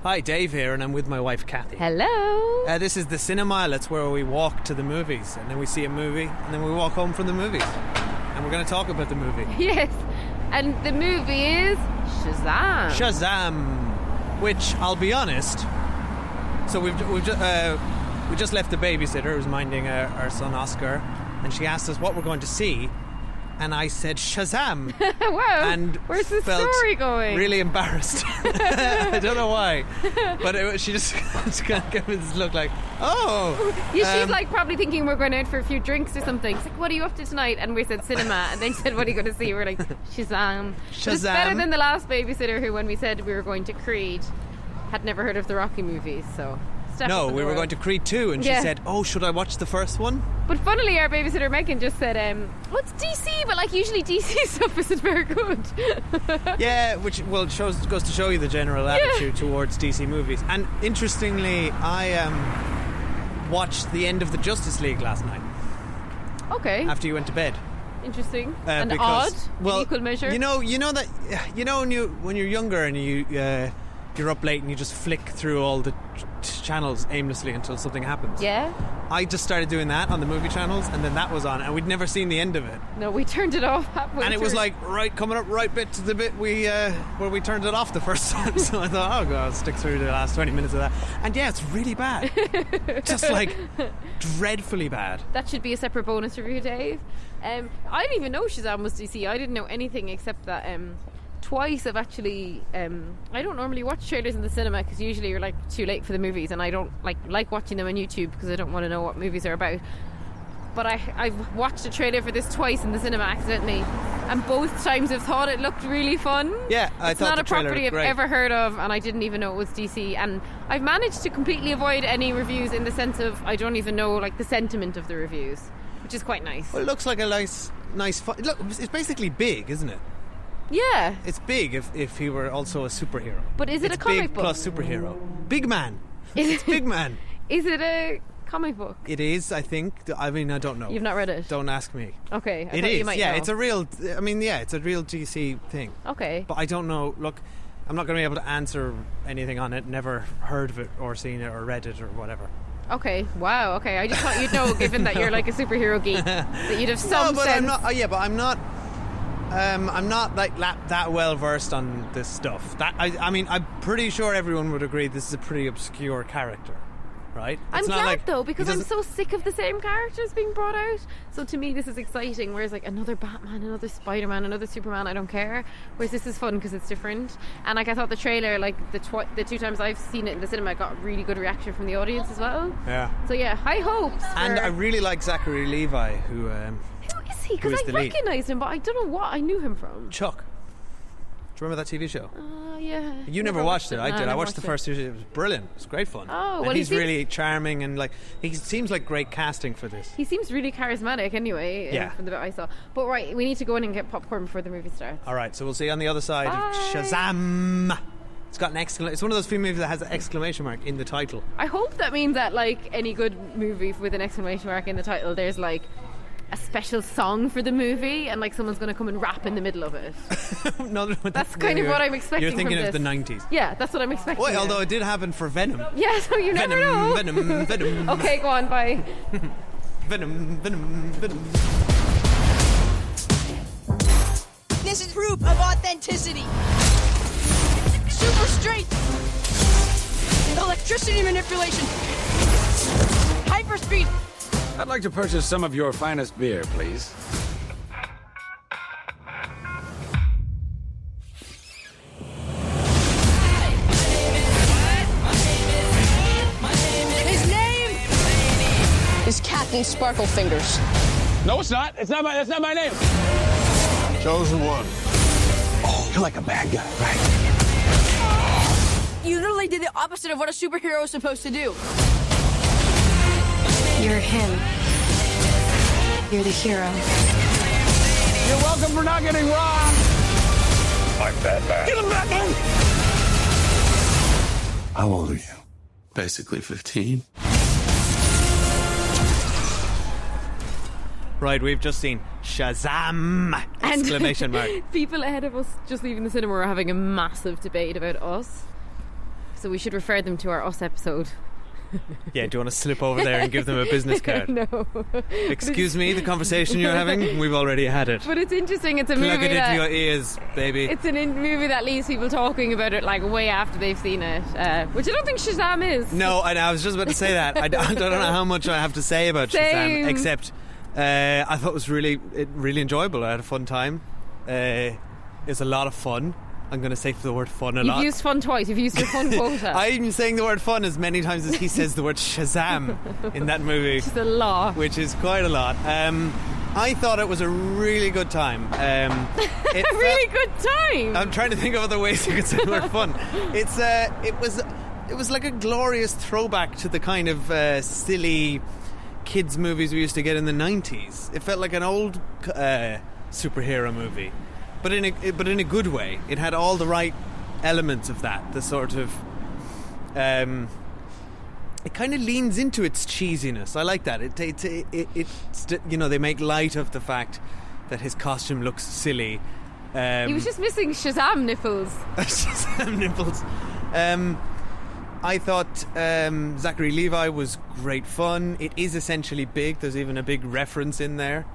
Hi, Dave here, and I'm with my wife, Cathy. Hello. This is the cinema. That's where we walk to the movies, and then we see a movie, and then we walk home from the movies. And we're going to talk about the movie. Yes, and the movie is Shazam. Shazam, which, I'll be honest, so we just left the babysitter who's minding our son Oscar, and she asked us what we're going to see, and I said Shazam. Wow, and where's the felt story going? Really embarrassed. I don't know why, but she just kind of gave me this look like, oh. Yeah, she's like probably thinking we're going out for a few drinks or something. She's like, what are you up to tonight? And we said cinema, and then she said, what are you going to see? We're like, Shazam. But it's better than the last babysitter who, when we said we were going to Creed, had never heard of the Rocky movies, so... No, we were going to Creed 2, and she said, oh, should I watch the first one? But funnily, our babysitter Megan just said, well, it's DC, but like usually DC stuff isn't very good. Yeah, which goes to show you the general attitude towards DC movies. And interestingly, I watched the end of the Justice League last night. Okay. After you went to bed. Interesting. And odd, in equal measure. You know when you're younger and you're up late and you just flick through all the channels aimlessly until something happens. Yeah. I just started doing that on the movie channels, and then that was on, and we'd never seen the end of it. No, we turned it off halfway and it was like coming up right bit to the bit where we turned it off the first time. So I thought, oh god, I'll stick through the last 20 minutes of that. And yeah, it's really bad. Just like dreadfully bad. That should be a separate bonus review, Dave. I didn't even know Shazam was DC. I didn't know anything except that twice I've actually I don't normally watch trailers in the cinema because usually you're like too late for the movies, and I don't like watching them on YouTube because I don't want to know what movies are about. But I've watched a trailer for this twice in the cinema accidentally, and both times I've thought it looked really fun. Yeah, it's not a property I've ever heard of, and I didn't even know it was DC, and I've managed to completely avoid any reviews in the sense of I don't even know like the sentiment of the reviews, which is quite nice. Well, it looks like a nice fun. Look, it's basically big, isn't it? Yeah. It's big if he were also a superhero. But is it a comic big book? Plus superhero. Big man. It's big man. Is it a comic book? It is, I think. I mean, I don't know. You've not read it? Don't ask me. Okay. It is. You might yeah, know. it's a real... I mean, yeah, it's a real DC thing. Okay. But I don't know. Look, I'm not going to be able to answer anything on it. Never heard of it or seen it or read it or whatever. Okay. Wow. Okay. I just thought you'd know, given that you're like a superhero geek, that you'd have some sense. I'm not... yeah, but I'm not... I'm not like that well versed on this stuff. I mean, I'm pretty sure everyone would agree this is a pretty obscure character, right? I'm glad though, because I'm so sick of the same characters being brought out. So to me, this is exciting. Whereas like another Batman, another Spider-Man, another Superman, I don't care. Whereas this is fun because it's different. And like I thought the trailer, like the two times I've seen it in the cinema, got really good reaction from the audience as well. Yeah. So yeah, high hopes. And I really like Zachary Levi, who is he? Because I recognised him, but I don't know what I knew him from. Chuck. Do you remember that TV show? Yeah. You never watched it. I did. I watched the first two. It was brilliant. It was great fun. Oh, well, and he's really charming, and like he seems like great casting for this. He seems really charismatic anyway. Yeah. From the bit I saw. But right, we need to go in and get popcorn before the movie starts. All right, so we'll see you on the other side. Bye. Shazam! It's got an exclamation. It's one of those few movies that has an exclamation mark in the title. I hope that means that like any good movie with an exclamation mark in the title, there's like a special song for the movie, and like someone's going to come and rap in the middle of it. No, that's kind of what I'm expecting. You're thinking from of this. the 90s. Yeah, that's what I'm expecting. Well, although it did happen for Venom. Yeah, so you never know. Venom. Okay, go on, bye. Venom. This is proof of authenticity. Super strength. Electricity manipulation. Hyperspeed. I'd like to purchase some of your finest beer, please. His name is Captain Sparkle Fingers. No, it's not. That's not my name. Chosen one. Oh, you're like a bad guy, right? You literally did the opposite of what a superhero is supposed to do. You're him. You're the hero. You're welcome for not getting robbed. I'm Batman. Get him, Batman! How old are you? Basically 15. Right, we've just seen Shazam! Exclamation mark. People ahead of us just leaving the cinema are having a massive debate about us. So we should refer them to our Us episode. Yeah, do you want to slip over there and give them a business card? No. Excuse me, the conversation you're having? We've already had it. But it's interesting. It's a Plug movie it into that... your ears, baby. It's a movie that leaves people talking about it like way after they've seen it, which I don't think Shazam is. No, and I was just about to say that. I don't know how much I have to say about Same. Shazam, except I thought it was really enjoyable. I had a fun time. It's a lot of fun. I'm going to say the word fun a lot. You've used fun twice. You've used your fun quota. I'm saying the word fun as many times as he says the word Shazam in that movie. Which is a lot. Which is quite a lot. I thought it was a really good time. A really good time. I'm trying to think of other ways you could say the word fun. It was like a glorious throwback to the kind of silly kids movies we used to get in the 90s. It felt like an old superhero movie. But in a good way. It had all the right elements of that. The sort of, it kind of leans into its cheesiness. I like that. It's they make light of the fact that his costume looks silly. He was just missing Shazam nipples. Shazam nipples. I thought Zachary Levi was great fun. It is essentially Big. There's even a big reference in there.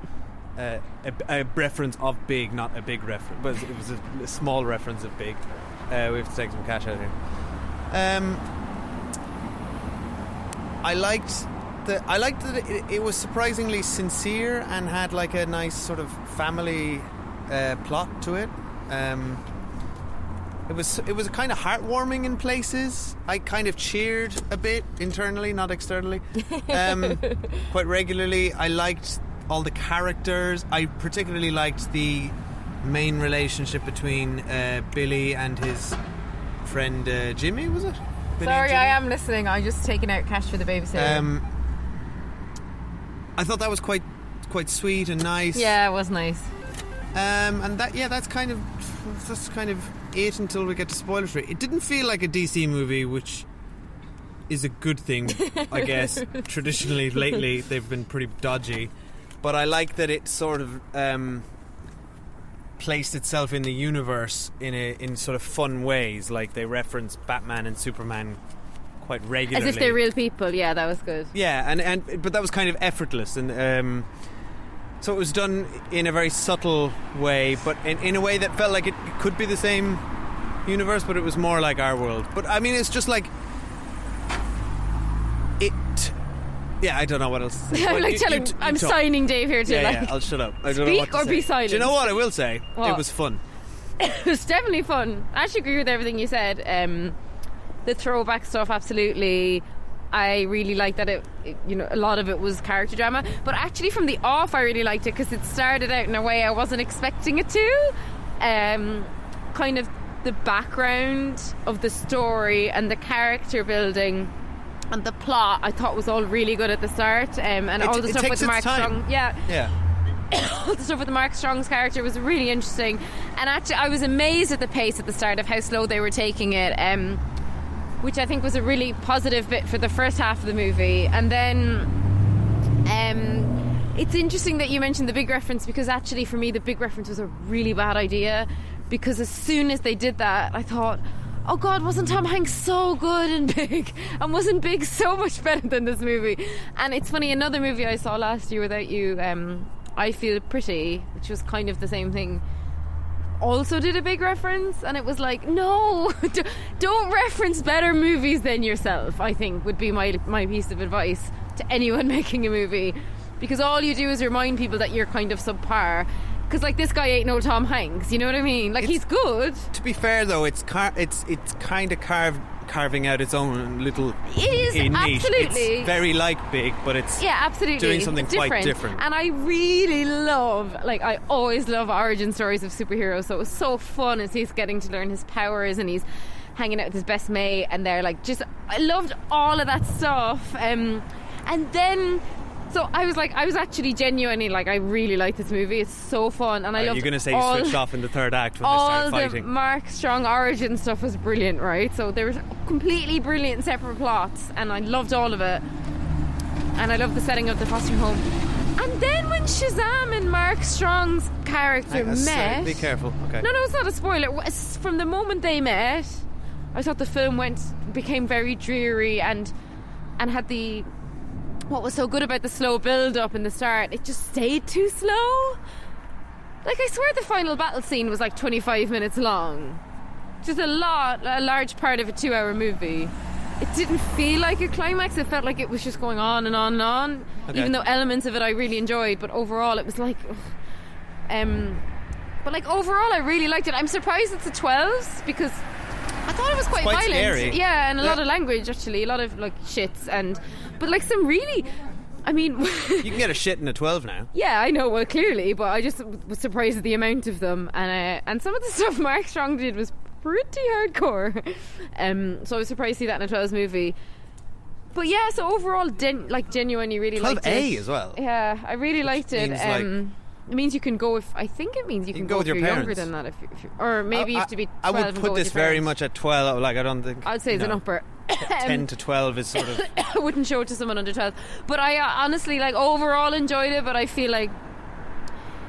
A reference of Big, not a big reference, but it was a small reference of Big. We have to take some cash out here. I liked that it was surprisingly sincere and had like a nice sort of family plot to it. It was kind of heartwarming in places. I kind of cheered a bit internally, not externally, quite regularly. I liked all the characters. I particularly liked the main relationship between Billy and his friend Jimmy, was it? Billy Sorry, I am listening. I'm just taking out cash for the babysitter. I thought that was quite sweet and nice. Yeah, it was nice. And that's kind of it until we get to spoiler free. It didn't feel like a DC movie, which is a good thing, I guess. Traditionally, lately, they've been pretty dodgy. But I like that it sort of placed itself in the universe in sort of fun ways. Like they reference Batman and Superman quite regularly, as if they're real people. Yeah, that was good. Yeah, but that was kind of effortless, and so it was done in a very subtle way, but in a way that felt like it could be the same universe, but it was more like our world. But I mean, it's just like it. Yeah, I don't know what else to say. I'm like telling. I'm talk. Signing Dave here to Yeah, I'll shut up. I don't know what speak to or say. be silent. Do you know what I will say? What? It was fun. It was definitely fun. I actually agree with everything you said. The throwback stuff, absolutely. I really liked that a lot of it was character drama. But actually, from the off, I really liked it because it started out in a way I wasn't expecting it to. Kind of the background of the story and the character building and the plot, I thought was all really good at the start. And all the stuff with Mark Strong. Yeah. All the stuff with Mark Strong's character was really interesting. And actually, I was amazed at the pace at the start of how slow they were taking it. Which I think was a really positive bit for the first half of the movie. And then it's interesting that you mentioned the Big reference, because actually for me the Big reference was a really bad idea, because as soon as they did that I thought, oh God, wasn't Tom Hanks so good in Big, and wasn't Big so much better than this movie? And it's funny, another movie I saw last year without you, I Feel Pretty, which was kind of the same thing, also did a Big reference, and it was like, no, don't reference better movies than yourself, I think would be my piece of advice to anyone making a movie, because all you do is remind people that you're kind of subpar, because like this guy ain't no Tom Hanks, you know what I mean? Like, he's good. To be fair though, it's kind of carving out its own little it is niche. Absolutely, it's very like Big, but it's absolutely doing something it's quite different. And I really love, like, I always love origin stories of superheroes, so it was so fun as he's getting to learn his powers and he's hanging out with his best mate, and they're like, just, I loved all of that stuff. And then so I was actually genuinely like, I really like this movie. It's so fun, and I loved. You're going to say you switched off in the third act when they all started fighting. The Mark Strong origin stuff was brilliant, right? So there was completely brilliant separate plots, and I loved all of it. And I loved the setting of the foster home. And then when Shazam and Mark Strong's character met, be careful. Okay. No, it's not a spoiler. From the moment they met, I thought the film became very dreary and had what was so good about the slow build up in the start, it just stayed too slow. Like, I swear the final battle scene was like 25 minutes long. Just a large part of a 2-hour movie. It didn't feel like a climax. It felt like it was just going on and on and on. Okay. Even though elements of it I really enjoyed, but overall it was like... but like overall I really liked it. I'm surprised it's a 12s because I thought it was quite violent. Scary. Yeah, and a lot of language actually. A lot of like shits but like some really... I mean... You can get a shit in a 12 now. Yeah, I know, well, clearly, but I just was surprised at the amount of them. And some of the stuff Mark Strong did was pretty hardcore. So I was surprised to see that in a 12s movie. But yeah, so overall, genuinely really liked it. 12A as well. Yeah, I really liked it. It means you can go I think it means you can go with if your you're younger parents. than that. Or maybe you have to be 12 I would and go put with this your very parents. much at 12. Like, I don't think... I'd say it's an upper. 10 to 12 is sort of... I wouldn't show it to someone under 12. But I honestly, like, overall enjoyed it, but I feel like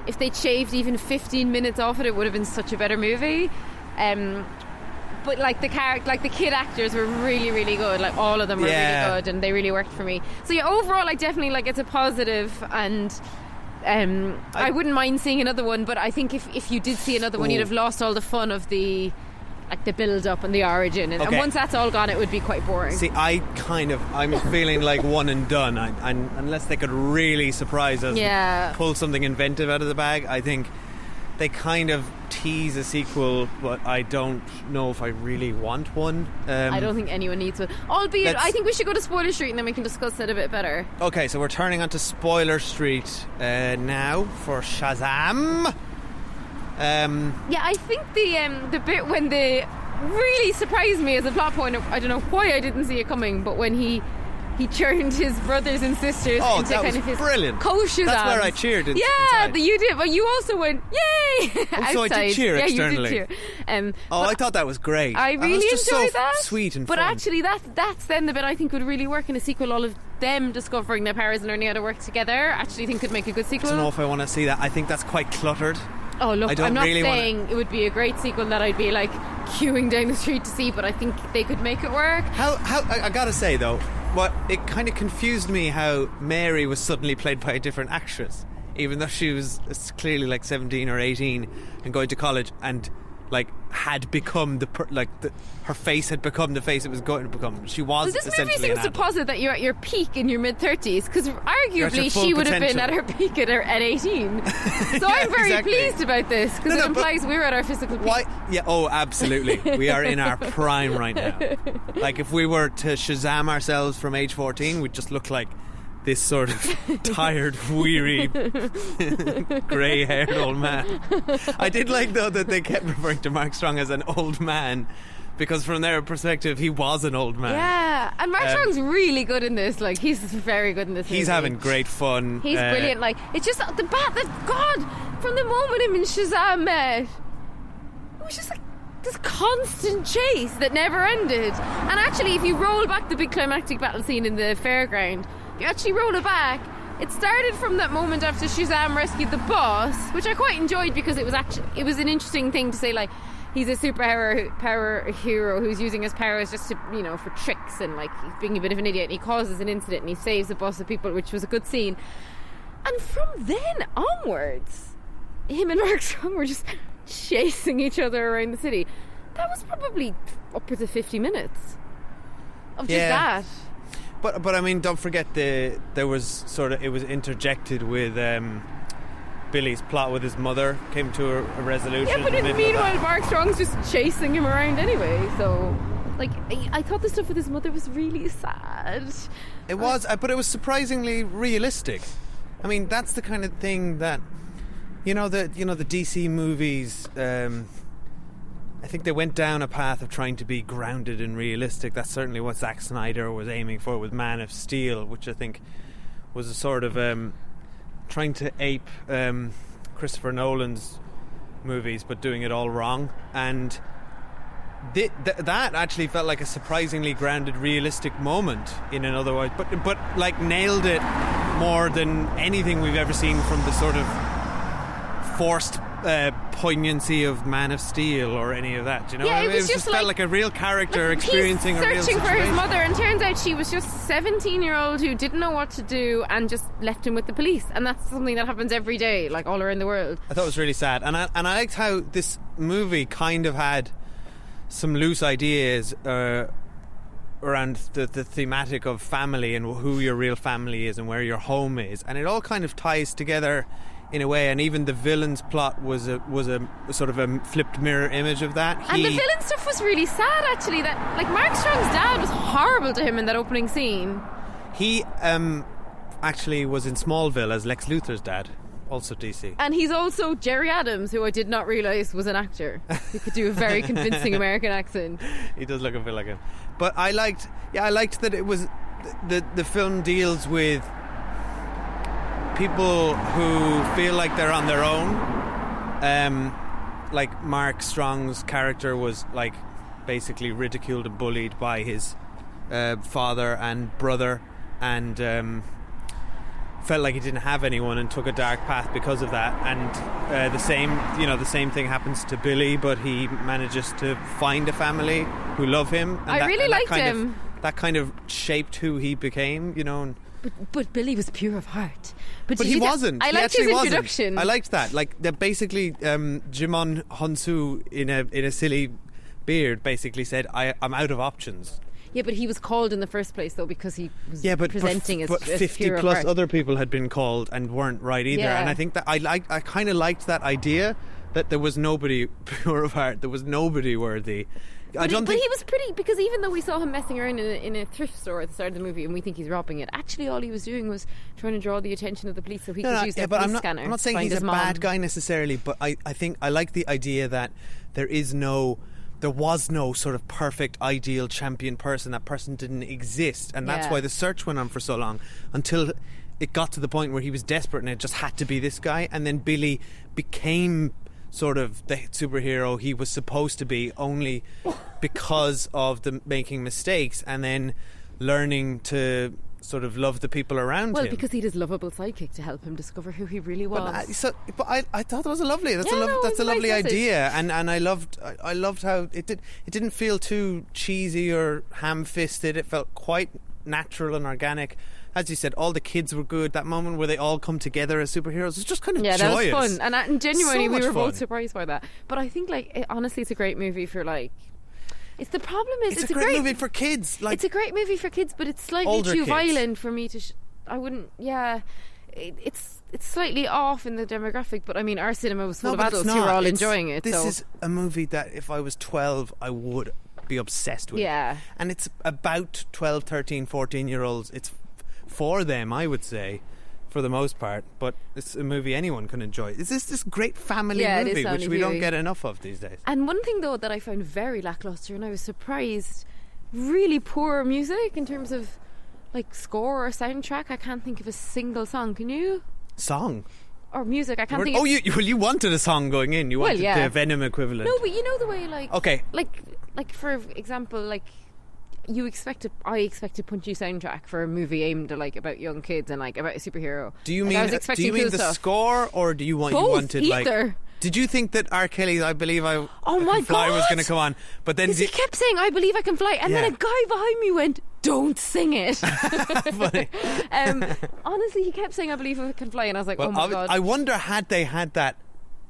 if they'd shaved even 15 minutes off it would have been such a better movie. But like the kid actors were really, really good. Like, all of them were really good, and they really worked for me. So yeah, overall, I definitely, like, it's a positive, and I wouldn't mind seeing another one. But I think if you did see another one, you'd have lost all the fun of the build up and the origin, and once that's all gone, it would be quite boring. See, I'm feeling like one and done. Unless they could really surprise us, pull something inventive out of the bag. I think they kind of tease a sequel, but I don't know if I really want one. I don't think anyone needs one. Albeit, I think we should go to Spoiler Street and then we can discuss it a bit better. Okay, so we're turning onto Spoiler Street now for Shazam. Yeah, I think the bit when they really surprised me as a plot point, I don't know why I didn't see it coming, but when he turned his brothers and sisters into kind of his brilliant. co-Shazams. That's where I cheered. Yeah, you did, but you also went yay! So I did cheer externally. Yeah, you did cheer. I thought that was great. I really enjoyed that. Sweet and but fun. Actually, that's then the bit I think would really work in a sequel. All of them discovering their powers and learning how to work together. Actually, think could make a good sequel. I don't know if I want to see that. I think that's quite cluttered. Oh look, I'm not really saying it would be a great sequel that I'd be like queuing down the street to see, but I think they could make it work. How I gotta say though, it kind of confused me how Mary was suddenly played by a different actress, even though she was clearly like 17 or 18 and going to college, and like had become her face had become the face it was going to become. She was this essentially movie seems to posit that you're at your peak in your mid-30s, because arguably she would have been at her peak at 18. So I'm very pleased about this, because it implies we're at our physical peak. Why? Yeah, oh absolutely. We are in our prime right now. Like, if we were to Shazam ourselves from age 14, we'd just look like this sort of tired, weary, grey-haired old man. I did like, though, that they kept referring to Mark Strong as an old man, because from their perspective, he was an old man. Yeah, and Mark Strong's really good in this. Like, he's very good in this movie. He's having great fun. He's brilliant. Like, it's just God, from the moment him and Shazam met, it was just like this constant chase that never ended. And actually, if you roll back the big climactic battle scene in the fairground, you actually roll it back, it started from that moment after Shazam rescued the boss, which I quite enjoyed, because it was an interesting thing to say, like, he's a power hero who's using his powers just to, for tricks, and like he's being a bit of an idiot, and he causes an incident and he saves a boss of people, which was a good scene. And from then onwards, him and Mark Strong were just chasing each other around the city. That was probably upwards of 50 minutes of just that. But I mean, don't forget it was interjected with Billy's plot with his mother came to a resolution. Yeah, but meanwhile, Mark Strong's just chasing him around anyway. So, like, I thought the stuff with his mother was really sad. It was, but it was surprisingly realistic. I mean, that's the kind of thing that the DC movies. I think they went down a path of trying to be grounded and realistic. That's certainly what Zack Snyder was aiming for with Man of Steel, which I think was a sort of trying to ape Christopher Nolan's movies, but doing it all wrong. And that actually felt like a surprisingly grounded, realistic moment in an otherwise, but like nailed it more than anything we've ever seen from the sort of forced poignancy of Man of Steel or any of that. Do you know? Yeah, what I mean? it was just felt like a real character Like, experiencing he's a real searching situation. for his mother, and turns out she was just a 17-year-old who didn't know what to do and just left him with the police. And that's something that happens every day, like all around the world. I thought it was really sad, and I liked how this movie kind of had some loose ideas around the thematic of family and who your real family is and where your home is, and it all kind of ties together in a way. And even the villain's plot was a sort of a flipped mirror image of that. And the villain stuff was really sad, actually. That, like, Mark Strong's dad was horrible to him in that opening scene. He actually was in Smallville as Lex Luthor's dad, also DC. And he's also Jerry Adams, who I did not realise was an actor who could do a very convincing American accent. He does look a bit like him. But I liked that it was the film deals with people who feel like they're on their own. Like Mark Strong's character was like basically ridiculed and bullied by his father and brother, and felt like he didn't have anyone and took a dark path because of that. And the same thing happens to Billy, but he manages to find a family who love him. And I really liked him. That kind of shaped who he became, you know. But Billy was pure of heart. But he wasn't. I liked his introduction. Wasn't. I liked that. Like, basically, Jimon Honsu in a silly beard basically said, "I'm out of options." Yeah, but he was called in the first place, though, because he was presenting as 50 pure of plus heart. other people had been called and weren't right either. Yeah. And I think that I kind of liked that idea that there was nobody pure of heart, there was nobody worthy. But he was pretty, because even though we saw him messing around in a thrift store at the start of the movie and we think he's robbing it, actually all he was doing was trying to draw the attention of the police so he could use their police scanner. I'm not saying to find he's his a mom. bad guy necessarily, but I think I like the idea that there was no sort of perfect ideal champion person. That person didn't exist, and that's why the search went on for so long, until it got to the point where he was desperate and it just had to be this guy. And then Billy became sort of the superhero he was supposed to be, only because of the making mistakes and then learning to sort of love the people around him. Well, because he had his lovable sidekick to help him discover who he really was. But I thought that was a lovely. That's a lovely idea, and I loved how it didn't feel too cheesy or ham-fisted. It felt quite natural and organic. As you said, all the kids were good. That moment where they all come together as superheroes was just kind of joyous. That was fun, and genuinely So we much were both fun. surprised by that. But I think, like, honestly, it's a great movie for, like. It's the problem is it's a great movie for kids. Like, it's a great movie for kids, but it's slightly older too kids. violent for me to. I wouldn't. Yeah, it's slightly off in the demographic. But I mean, our cinema was full of but it's adults who were not. all enjoying it. This so. is a movie that if I was 12, I would be obsessed with. Yeah, and it's about 12, 13, 14-year-olds. It's for them, I would say, for the most part, but it's a movie anyone can enjoy. It's this great family movie which we don't get enough of these days. And one thing though that I found very lackluster, and I was surprised, really poor music in terms of like score or soundtrack. I can't think of a single song. Can you? Song or music? I can't think. You wanted a song going in. You wanted the Venom equivalent. No, but you know the way, like, okay, like for example, like. I expected punchy soundtrack for a movie aimed at, like, about young kids and like about a superhero. Do you like, mean I was expecting the stuff. score, or do you Both, wanted either. like? Did you think that R. Kelly's "I Believe I Oh my Can Fly" God! was going to come on? But then he kept saying "I believe I can fly," and then a guy behind me went, "Don't sing it." Funny. Honestly, he kept saying "I believe I can fly," and I was like, "Oh my God!" I wonder had they had that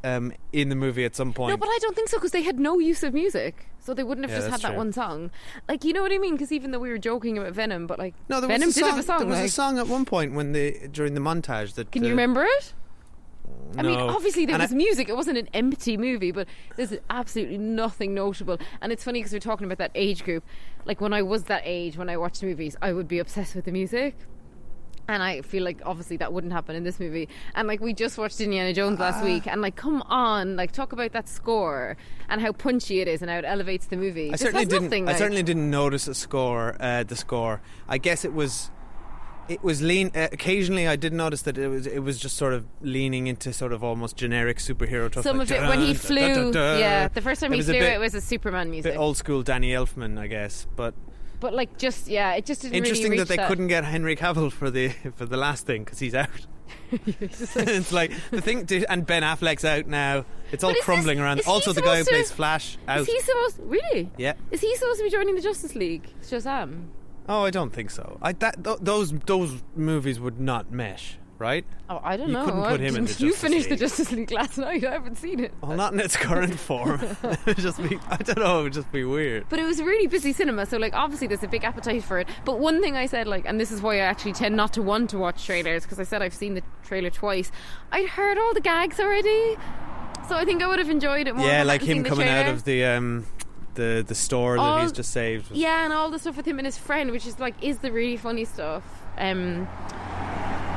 in the movie at some point. No, but I don't think so, because they had no use of music, so they wouldn't have just had that one song. Like, you know what I mean? Because even though we were joking about Venom, but like, no, there Venom was a did song, have a song. There was a song at one point during the montage that. Can you remember it? No. I mean, obviously there was music. It wasn't an empty movie, but there's absolutely nothing notable. And it's funny because we're talking about that age group. Like, when I was that age, when I watched movies, I would be obsessed with the music. And I feel like obviously that wouldn't happen in this movie. And like, we just watched Indiana Jones last week, and like, come on, like, talk about that score and how punchy it is and how it elevates the movie. I certainly didn't notice the score. I guess it was lean. Occasionally, I did notice that it was just sort of leaning into sort of almost generic superhero stuff. Some like, of it when he flew. Yeah, the first time he flew, it was a Superman music. Bit old school Danny Elfman, I guess, but. But like, it just didn't Interesting really that they couldn't get Henry Cavill for the last thing because he's out. It's like the thing, and Ben Affleck's out now. It's all crumbling around. Also, the guy who plays Flash out. Is he supposed? Really? Yeah. Is he supposed to be joining the Justice League? Shazam. Oh, I don't think so. Those movies would not mesh, right? Oh, I don't know. You couldn't put him in the Justice You finished League. the Justice League last night. I haven't seen it. Well, not in its current form. I don't know. It would just be weird. But it was really busy cinema, so like obviously there's a big appetite for it. But one thing I said, like, and this is why I actually tend not to want to watch trailers, because I said I've seen the trailer twice. I'd heard all the gags already, so I think I would have enjoyed it more. Yeah, if I like hadn't him seen the coming trailer. out of the store that he's just saved. Yeah, and all the stuff with him and his friend, which is like is the really funny stuff.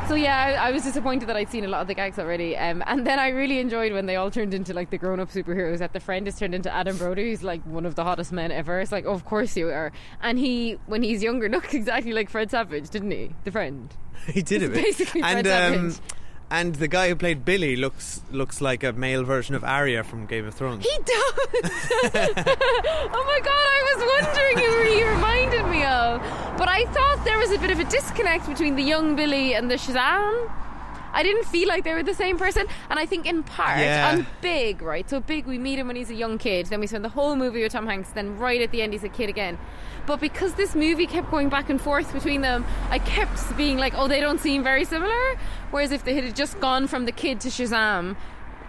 So yeah, I was disappointed that I'd seen a lot of the gags already. And then I really enjoyed when they all turned into like the grown-up superheroes. That the friend is turned into Adam Brody, who's like one of the hottest men ever. It's like, oh, of course you are. And he, when he's younger, looks exactly like Fred Savage, didn't he? The friend. He did a bit. Basically Fred Savage. And the guy who played Billy looks like a male version of Arya from Game of Thrones. He does. Oh my god, I was wondering who he reminded me of. But I thought there was a bit of a disconnect between the young Billy and the Shazam. I didn't feel like they were the same person. And I think in part on Big, right? So Big, we meet him when he's a young kid. Then we spend the whole movie with Tom Hanks. Then right at the end, he's a kid again. But because this movie kept going back and forth between them, I kept being like, oh, they don't seem very similar. Whereas if they had just gone from the kid to Shazam,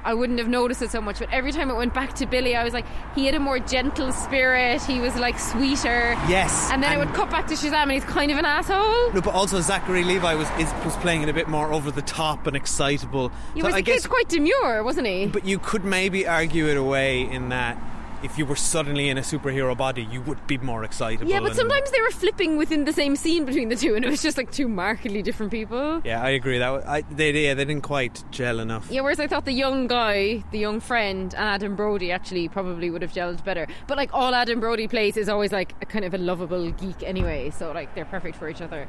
I wouldn't have noticed it so much. But every time it went back to Billy, I was like, he had a more gentle spirit. He was like sweeter. Yes. And then it would cut back to Shazam and he's kind of an asshole. No, but also Zachary Levi was playing it a bit more over the top and excitable. He So was I the kid's quite demure, wasn't he? But you could maybe argue it away in that if you were suddenly in a superhero body, you would be more excitable. Yeah, but sometimes they were flipping within the same scene between the two, and it was just like two markedly different people. Yeah, I agree. They didn't quite gel enough. Yeah, whereas I thought the young guy, the young friend, and Adam Brody actually probably would have gelled better. But like all Adam Brody plays is always like a kind of a lovable geek anyway, so like they're perfect for each other.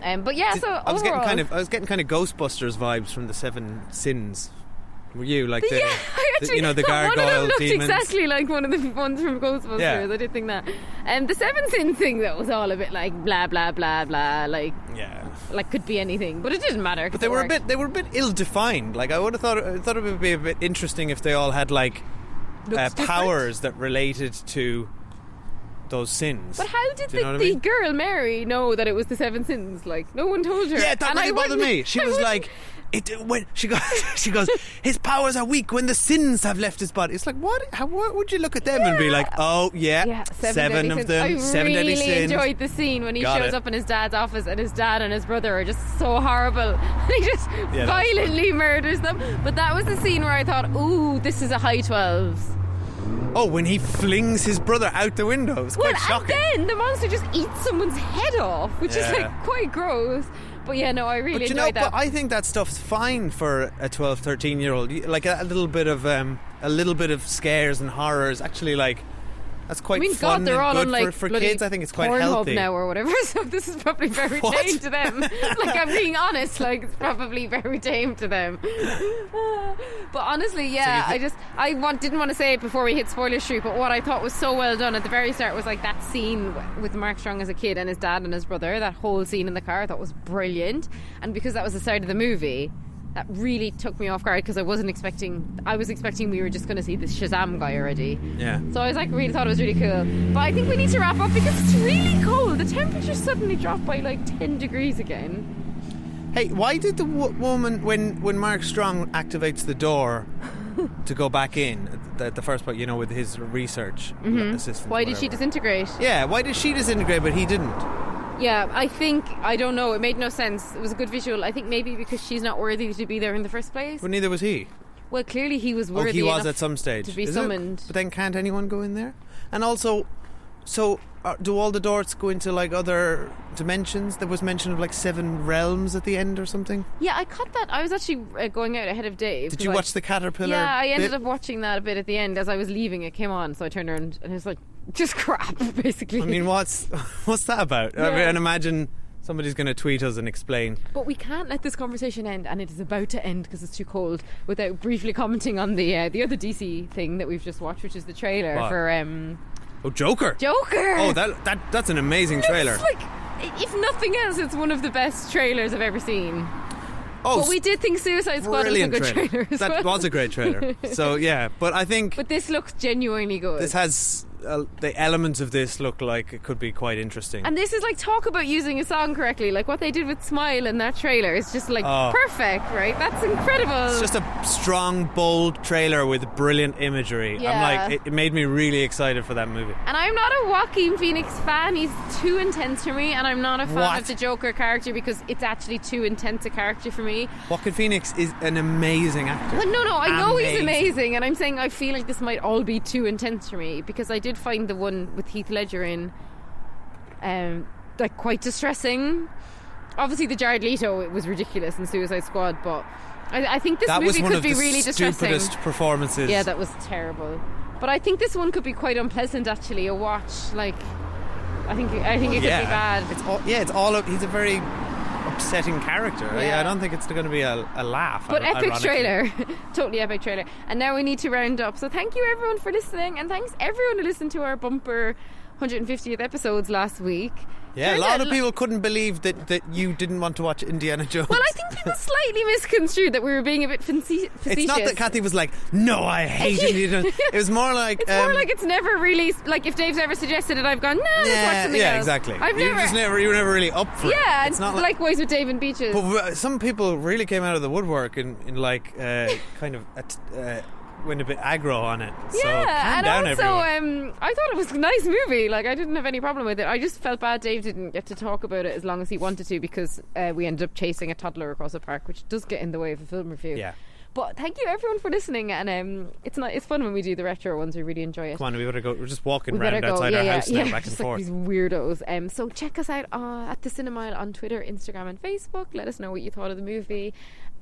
But yeah, so I was overall, getting kind of Ghostbusters vibes from the Seven Sins. Were you like yeah, I actually, the one of them gargoyle looked demons? exactly like one of the ones from Ghostbusters. Yeah. I did think that. The Seven Sins thing though was all a bit like blah blah blah blah, like could be anything, but it didn't matter. But they were a bit ill-defined. Like I would have thought it would be a bit interesting if they all had like powers that related to those sins. But how did the mean? girl Mary know that it was the Seven Sins? Like no one told her. Yeah, that really bothered me. She was like, she goes, his powers are weak when the sins have left his body. It's like, what would you look at them and be like, oh yeah, seven of them, seven deadly sins. I really enjoyed the scene when he shows up in his dad's office and his dad and his brother are just so horrible and he just violently murders them. But that was the scene where I thought, ooh, this is a high 12s. Oh, when he flings his brother out the window. It was quite shocking. And then the monster just eats someone's head off, which is like quite gross. But yeah, no, I really enjoyed that. But I think that stuff's fine for a 12, 13-year-old. Like a little bit of scares and horrors. Actually, like that's quite fun. God, they're all and good on like for kids. I think it's quite Pornhub healthy now or whatever. So this is probably very tame to them. Like I'm being honest, like it's probably very tame to them. But honestly, yeah, didn't want to say it before we hit spoiler street. But what I thought was so well done at the very start was like that scene with Mark Strong as a kid and his dad and his brother. That whole scene in the car I thought was brilliant, and because that was the start of the movie, that really took me off guard because I was expecting we were just going to see this Shazam guy already. Yeah. So I was like, really thought it was really cool. But I think we need to wrap up because it's really cold. The temperature suddenly dropped by like 10 degrees again. Hey, why did the woman, when Mark Strong activates the door to go back in, the first part, with his research assistant? Why did she disintegrate? Yeah, why did she disintegrate but he didn't? Yeah, I don't know, it made no sense. It was a good visual. I think maybe because she's not worthy to be there in the first place. But neither was he. Well, clearly he was worthy. He was at some stage to be summoned. But then can't anyone go in there? And also, do all the doors go into like other dimensions? There was mention of like 7 realms at the end or something. Yeah, I caught that. I was actually going out ahead of Dave. Did you watch the caterpillar? Yeah, I ended up watching that a bit at the end. As I was leaving, it came on, so I turned around and it was like, just crap, basically. I mean, what's that about? Yeah. I mean, imagine somebody's going to tweet us and explain. But we can't let this conversation end, and it is about to end because it's too cold, without briefly commenting on the other DC thing that we've just watched, which is the trailer for Oh, Joker. Joker. Oh, that's an amazing trailer. It's like, if nothing else, it's one of the best trailers I've ever seen. Oh, but we did think Suicide Squad was a good trailer as That well. was a great trailer. So yeah, but I think But this looks genuinely good. this has the elements of this look like it could be quite interesting. And this is like, talk about using a song correctly. Like what they did with Smile in that trailer is just like perfect, right? That's incredible. It's just a strong, bold trailer with brilliant imagery. Yeah. I'm like, it made me really excited for that movie. And I'm not a Joaquin Phoenix fan. He's too intense for me, and I'm not a fan What? of the Joker character because it's actually too intense a character for me. Joaquin Phoenix is an amazing actor. But no, I know he's amazing, and I'm saying I feel like this might all be too intense for me because I did find the one with Heath Ledger in like quite distressing. Obviously the Jared Leto, it was ridiculous in Suicide Squad, but I think this movie could be really distressing. That was one of the stupidest performances. Yeah, that was terrible. But I think this one could be quite unpleasant actually, a watch. Like I think it could be bad. He's a very upsetting character. Yeah. I don't think it's going to be a laugh. But epic ironically. trailer. Totally epic trailer. And now we need to round up. So thank you everyone for listening, and thanks everyone who listened to our bumper 150th episodes last week. Yeah, a lot of people couldn't believe that you didn't want to watch Indiana Jones. Well, I think people slightly misconstrued that we were being a bit facetious. It's not that Cathy was like, no, I hate Indiana Jones. It was more like... It's more like it's never really... Like, if Dave's ever suggested it, I've gone, let's watch something else. Yeah, exactly. You were never really up for it. Yeah, it's not like... likewise with Dave and Beaches. But some people really came out of the woodwork in like, kind of... went a bit aggro on it. So calm down, everyone. I thought it was a nice movie. Like, I didn't have any problem with it. I just felt bad Dave didn't get to talk about it as long as he wanted to because we ended up chasing a toddler across a park, which does get in the way of a film review. Yeah. But thank you everyone for listening, and it's fun when we do the retro ones. We really enjoy it. Come on, we better go. We're just walking around outside our house now, back and forth. Like these weirdos. So check us out at the Cinemile on Twitter, Instagram, and Facebook. Let us know what you thought of the movie.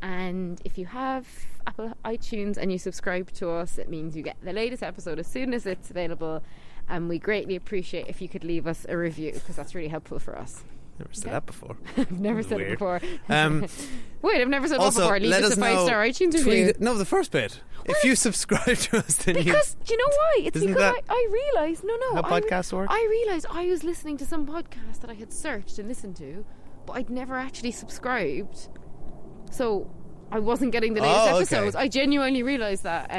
And if you have Apple iTunes and you subscribe to us, it means you get the latest episode as soon as it's available. And we greatly appreciate if you could leave us a review because that's really helpful for us. Never said that before. I've never said it before. Wait, I've never said that before. Leave us a 5-star iTunes review. No, the first bit. If you subscribe to us, then because do you know why? It's Isn't because that I realised how podcasts work? I realised I was listening to some podcast that I had searched and listened to, but I'd never actually subscribed, so I wasn't getting the latest episodes. I genuinely realised that.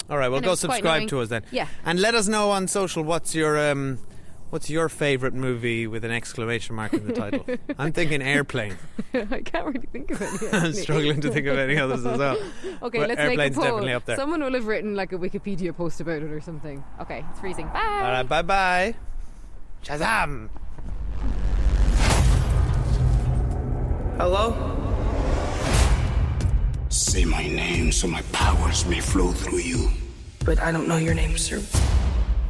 All right, well, go subscribe to us then. Yeah, and let us know on social what's your favourite movie with an exclamation mark in the title. I'm thinking Airplane. I can't really think of any. I'm struggling to think of any others as well. Okay, but let's Airplane's make a poll. Definitely up there. Someone will have written like a Wikipedia post about it or something. Okay, it's freezing. Bye. All right, bye-bye. Shazam! Hello? Say my name so my powers may flow through you. But I don't know your name, sir.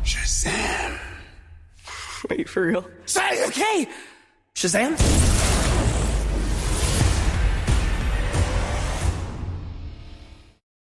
Shazam. Wait, for real? Say it! Okay! Shazam?